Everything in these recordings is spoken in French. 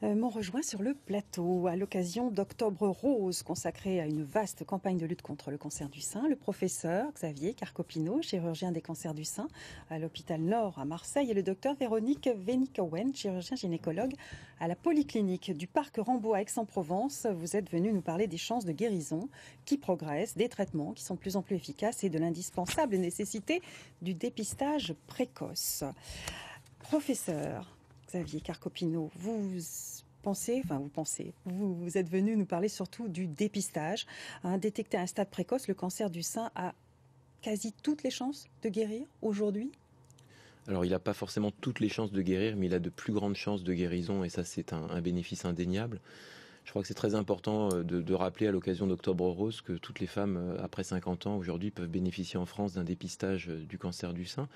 m'ont rejoint sur le plateau à l'occasion d'Octobre Rose, consacré à une vaste campagne de lutte contre le cancer du sein. Le professeur Xavier Carcopino, chirurgien des cancers du sein à l'hôpital Nord à Marseille, et le docteur Véronique Vénicowen, chirurgien gynécologue à la polyclinique du Parc Rambaud à Aix-en-Provence. Vous êtes venus nous parler des chances de guérison qui progressent, des traitements qui sont de plus en plus efficaces et de l'indispensable nécessité du dépistage précoce. Professeur Xavier Carcopino, vous êtes venu nous parler surtout du dépistage. Détecté à un stade précoce, le cancer du sein a quasi toutes les chances de guérir aujourd'hui? Alors, il n'a pas forcément toutes les chances de guérir, mais il a de plus grandes chances de guérison, et ça, c'est un bénéfice indéniable. Je crois que c'est très important de rappeler à l'occasion d'Octobre Rose que toutes les femmes après 50 ans aujourd'hui peuvent bénéficier en France d'un dépistage du cancer du sein.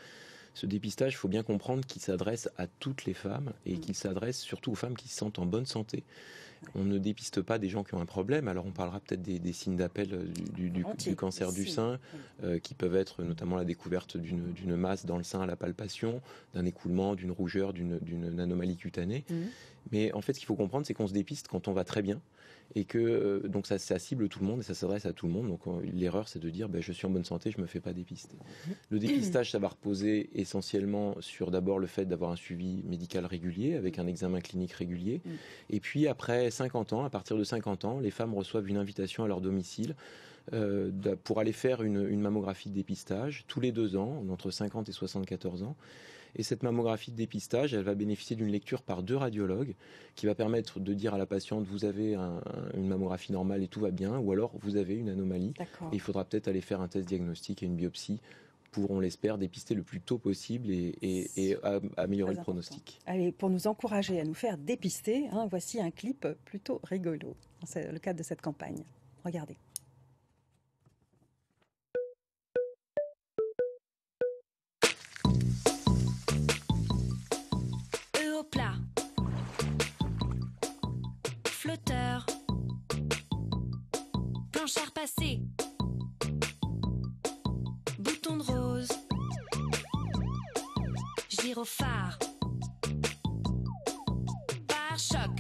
Ce dépistage, il faut bien comprendre qu'il s'adresse à toutes les femmes et qu'il s'adresse surtout aux femmes qui se sentent en bonne santé. On ne dépiste pas des gens qui ont un problème. Alors on parlera peut-être des signes d'appel du cancer du sein, qui peuvent être notamment la découverte d'une masse dans le sein à la palpation, d'un écoulement, d'une rougeur, d'une anomalie cutanée. Mais en fait, ce qu'il faut comprendre, c'est qu'on se dépiste quand on va très bien. Et que donc ça cible tout le monde et ça s'adresse à tout le monde. Donc l'erreur, c'est de dire je suis en bonne santé, je me fais pas dépister. Le dépistage, ça va reposer essentiellement sur d'abord le fait d'avoir un suivi médical régulier avec un examen clinique régulier. Et puis après 50 ans, à partir de 50 ans, les femmes reçoivent une invitation à leur domicile pour aller faire une mammographie de dépistage tous les 2 ans, entre 50 et 74 ans. Et cette mammographie de dépistage, elle va bénéficier d'une lecture par 2 radiologues qui va permettre de dire à la patiente vous avez une mammographie normale et tout va bien, ou alors vous avez une anomalie. Et il faudra peut-être aller faire un test diagnostique et une biopsie pour, on l'espère, dépister le plus tôt possible et améliorer le pronostic. Allez, pour nous encourager à nous faire dépister, voici un clip plutôt rigolo. C'est le cadre de cette campagne. Regardez. Plat, flotteur, planchère passée, bouton de rose, gyrophare, pare-choc,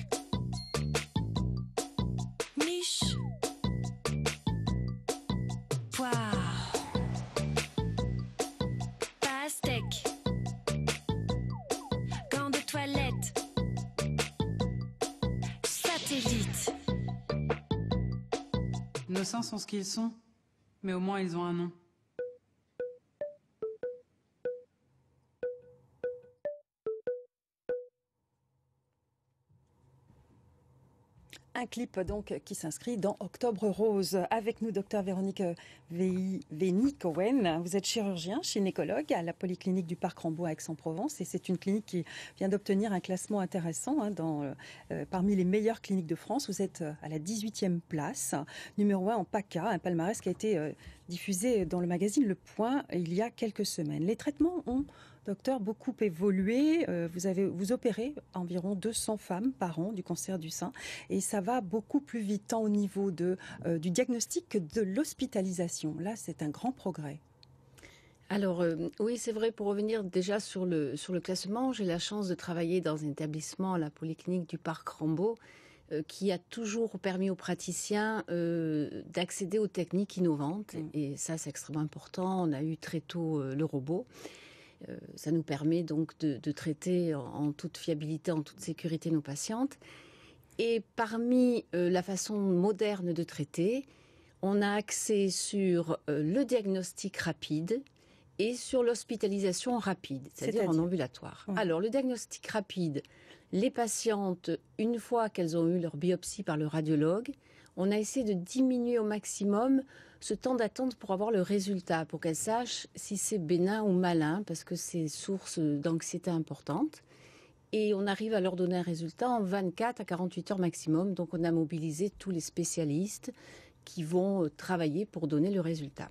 miche, poire, pastèque, gants de toilette, satellite. Nos seins sont ce qu'ils sont, mais au moins ils ont un nom. Un clip donc qui s'inscrit dans Octobre Rose. Avec nous, docteur Véronique Vénicowen. Vous êtes chirurgien, gynécologue à la polyclinique du Parc Rambaud à Aix-en-Provence. Et c'est une clinique qui vient d'obtenir un classement intéressant parmi les meilleures cliniques de France. Vous êtes à la 18e place, numéro 1 en PACA, un palmarès qui a été diffusé dans le magazine Le Point il y a quelques semaines. Les traitements ont, docteur, beaucoup évolué. Vous opérez environ 200 femmes par an du cancer du sein et ça va beaucoup plus vite tant au niveau du diagnostic que de l'hospitalisation. Là, c'est un grand progrès. Alors oui, c'est vrai, pour revenir déjà sur le classement, j'ai la chance de travailler dans un établissement, la polyclinique du Parc Rambaud, qui a toujours permis aux praticiens d'accéder aux techniques innovantes. Et ça, c'est extrêmement important. On a eu très tôt le robot. Ça nous permet donc de traiter en toute fiabilité, en toute sécurité nos patientes. Et parmi la façon moderne de traiter, on a axé sur le diagnostic rapide et sur l'hospitalisation rapide, c'est-à-dire en ambulatoire. Alors, le diagnostic rapide, les patientes, une fois qu'elles ont eu leur biopsie par le radiologue, on a essayé de diminuer au maximum ce temps d'attente pour avoir le résultat, pour qu'elles sachent si c'est bénin ou malin, parce que c'est source d'anxiété importante. Et on arrive à leur donner un résultat en 24 à 48 heures maximum. Donc on a mobilisé tous les spécialistes qui vont travailler pour donner le résultat.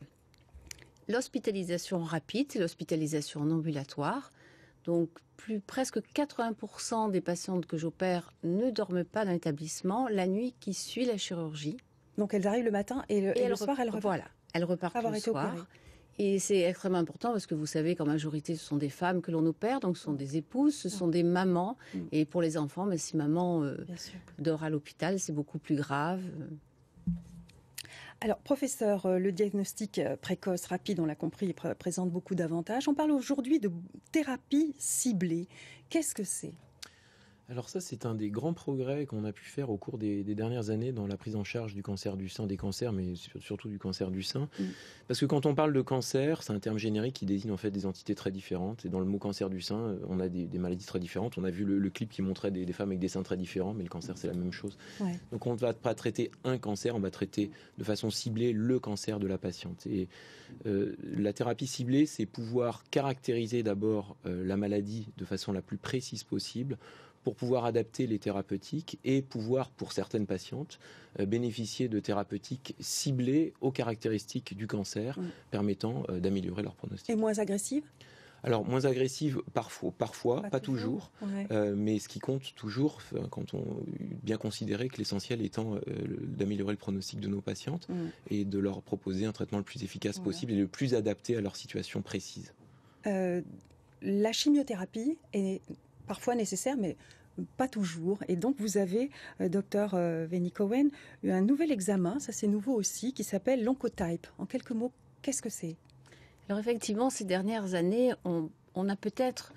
L'hospitalisation rapide, c'est l'hospitalisation en ambulatoire. Donc presque 80% des patientes que j'opère ne dorment pas dans l'établissement la nuit qui suit la chirurgie. Donc elles arrivent le matin et le soir elles repartent. Voilà, elles repartent le soir. Et c'est extrêmement important parce que vous savez qu'en majorité, ce sont des femmes que l'on opère, donc ce sont des épouses, ce sont des mamans. Et pour les enfants, mais si maman Bien sûr. dort à l'hôpital, c'est beaucoup plus grave. Alors, professeur, le diagnostic précoce, rapide, on l'a compris, présente beaucoup d'avantages. On parle aujourd'hui de thérapie ciblée. Qu'est-ce que c'est ? Alors ça, c'est un des grands progrès qu'on a pu faire au cours des dernières années dans la prise en charge du cancer du sein, des cancers, mais surtout du cancer du sein. Parce que quand on parle de cancer, c'est un terme générique qui désigne en fait des entités très différentes. Et dans le mot cancer du sein, on a des maladies très différentes. On a vu le clip qui montrait des femmes avec des seins très différents, mais le cancer, c'est la même chose. Ouais. Donc on ne va pas traiter un cancer, on va traiter de façon ciblée le cancer de la patiente. Et la thérapie ciblée, c'est pouvoir caractériser d'abord la maladie de façon la plus précise possible, pour pouvoir adapter les thérapeutiques et pouvoir, pour certaines patientes, bénéficier de thérapeutiques ciblées aux caractéristiques du cancer, permettant d'améliorer leur pronostic. Et moins agressive ? Alors, moins agressive, parfois, pas toujours, ouais. mais ce qui compte toujours, quand on bien considérer que l'essentiel étant d'améliorer le pronostic de nos patientes et de leur proposer un traitement le plus efficace possible et le plus adapté à leur situation précise. La chimiothérapie est parfois nécessaire, mais pas toujours. Et donc, vous avez, docteur Veny-Cohen, eu un nouvel examen, ça c'est nouveau aussi, qui s'appelle l'Oncotype. En quelques mots, qu'est-ce que c'est ? Alors effectivement, ces dernières années, on a peut-être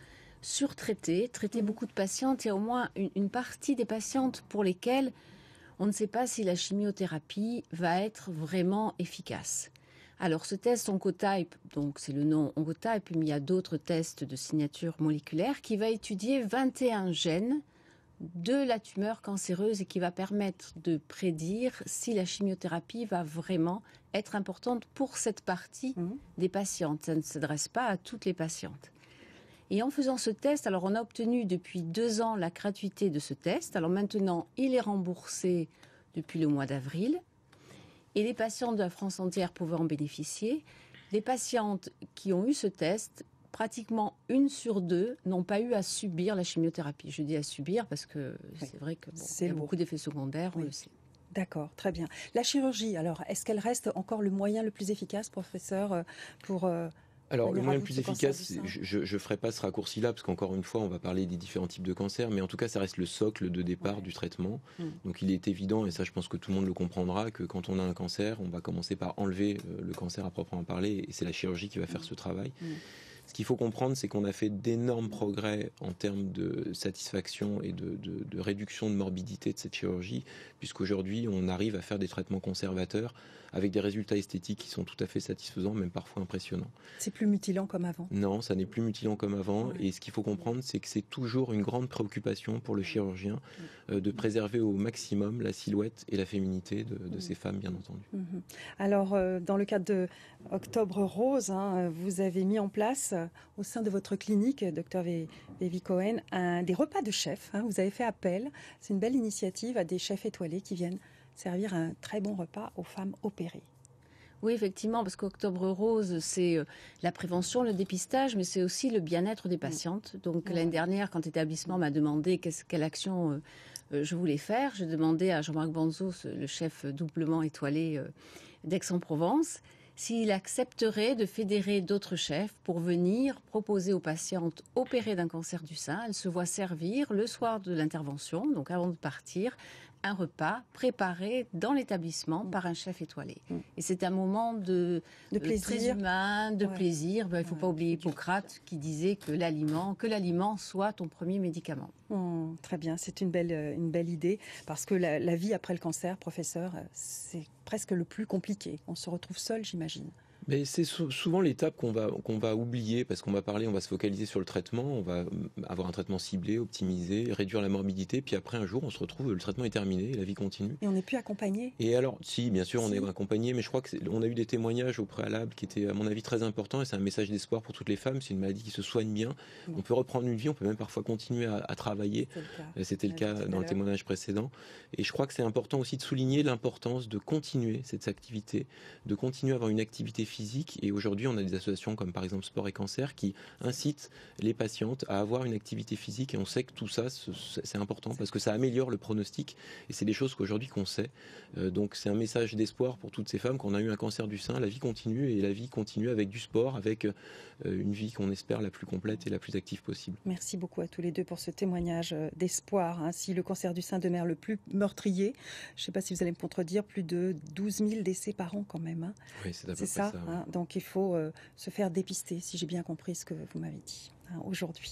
traité beaucoup de patientes. Il y a au moins une partie des patientes pour lesquelles on ne sait pas si la chimiothérapie va être vraiment efficace. Alors ce test Oncotype, donc c'est le nom Oncotype, mais il y a d'autres tests de signature moléculaire qui va étudier 21 gènes de la tumeur cancéreuse et qui va permettre de prédire si la chimiothérapie va vraiment être importante pour cette partie des patientes. Ça ne s'adresse pas à toutes les patientes. Et en faisant ce test, alors on a obtenu depuis 2 ans la gratuité de ce test. Alors maintenant, il est remboursé depuis le mois d'avril. Et les patientes de la France entière pouvaient en bénéficier. Les patientes qui ont eu ce test, pratiquement 1 sur 2 n'ont pas eu à subir la chimiothérapie. Je dis à subir parce que c'est vrai qu'il y a beaucoup d'effets secondaires, on le sait. D'accord, très bien. La chirurgie, alors, est-ce qu'elle reste encore le moyen le plus efficace, professeur, pour... Alors, le moyen le plus efficace, je ne ferai pas ce raccourci-là, parce qu'encore une fois, on va parler des différents types de cancers, mais en tout cas, ça reste le socle de départ du traitement. Donc, il est évident, et ça, je pense que tout le monde le comprendra, que quand on a un cancer, on va commencer par enlever le cancer à proprement parler, et c'est la chirurgie qui va faire ce travail. Ce qu'il faut comprendre, c'est qu'on a fait d'énormes progrès en termes de satisfaction et de réduction de morbidité de cette chirurgie, puisqu'aujourd'hui, on arrive à faire des traitements conservateurs avec des résultats esthétiques qui sont tout à fait satisfaisants, même parfois impressionnants. C'est plus mutilant comme avant ? Non, ça n'est plus mutilant comme avant. Et ce qu'il faut comprendre, c'est que c'est toujours une grande préoccupation pour le chirurgien de préserver au maximum la silhouette et la féminité de ces femmes, bien entendu. Alors, dans le cadre de Octobre Rose, vous avez mis en place au sein de votre clinique, Dr Veny-Cohen, des repas de chefs. Vous avez fait appel, c'est une belle initiative, à des chefs étoilés qui viennent servir un très bon repas aux femmes opérées. Oui, effectivement, parce qu'Octobre Rose, c'est la prévention, le dépistage, mais c'est aussi le bien-être des patientes. Donc l'année dernière, quand l'établissement m'a demandé quelle action je voulais faire, j'ai demandé à Jean-Marc Banzo, le chef doublement étoilé d'Aix-en-Provence, s'il accepterait de fédérer d'autres chefs pour venir proposer aux patientes opérées d'un cancer du sein. Elles se voient servir le soir de l'intervention, donc avant de partir, un repas préparé dans l'établissement par un chef étoilé. Et c'est un moment de plaisir, très humain, de plaisir. Il ne faut pas oublier Hippocrate qui disait que l'aliment soit ton premier médicament. Très bien, c'est une belle idée, parce que la vie après le cancer, professeur, c'est presque le plus compliqué. On se retrouve seul, j'imagine. Mais c'est souvent l'étape qu'on va oublier, parce qu'on va se focaliser sur le traitement, on va avoir un traitement ciblé, optimisé, réduire la morbidité, puis après un jour on se retrouve, le traitement est terminé, et la vie continue. Et on n'est plus accompagné ? Et alors, si, bien sûr, on est accompagné, mais je crois qu'on a eu des témoignages au préalable qui étaient, à mon avis, très importants, et c'est un message d'espoir pour toutes les femmes. C'est une maladie qui se soigne bien, on peut reprendre une vie, on peut même parfois continuer à travailler. C'était le cas dans le témoignage précédent. Et je crois que c'est important aussi de souligner l'importance de continuer cette activité, de continuer à avoir une activité physique. Et aujourd'hui, on a des associations comme par exemple Sport et Cancer qui incitent les patientes à avoir une activité physique. Et on sait que tout ça, c'est important parce que ça améliore le pronostic. Et c'est des choses qu'aujourd'hui qu'on sait. Donc c'est un message d'espoir pour toutes ces femmes. Quand on a eu un cancer du sein, la vie continue et la vie continue avec du sport, avec une vie qu'on espère la plus complète et la plus active possible. Merci beaucoup à tous les deux pour ce témoignage d'espoir. Si le cancer du sein demeure le plus meurtrier, je ne sais pas si vous allez me contredire, plus de 12 000 décès par an quand même. Oui, c'est à peu c'est près ça. Donc il faut se faire dépister, si j'ai bien compris ce que vous m'avez dit aujourd'hui.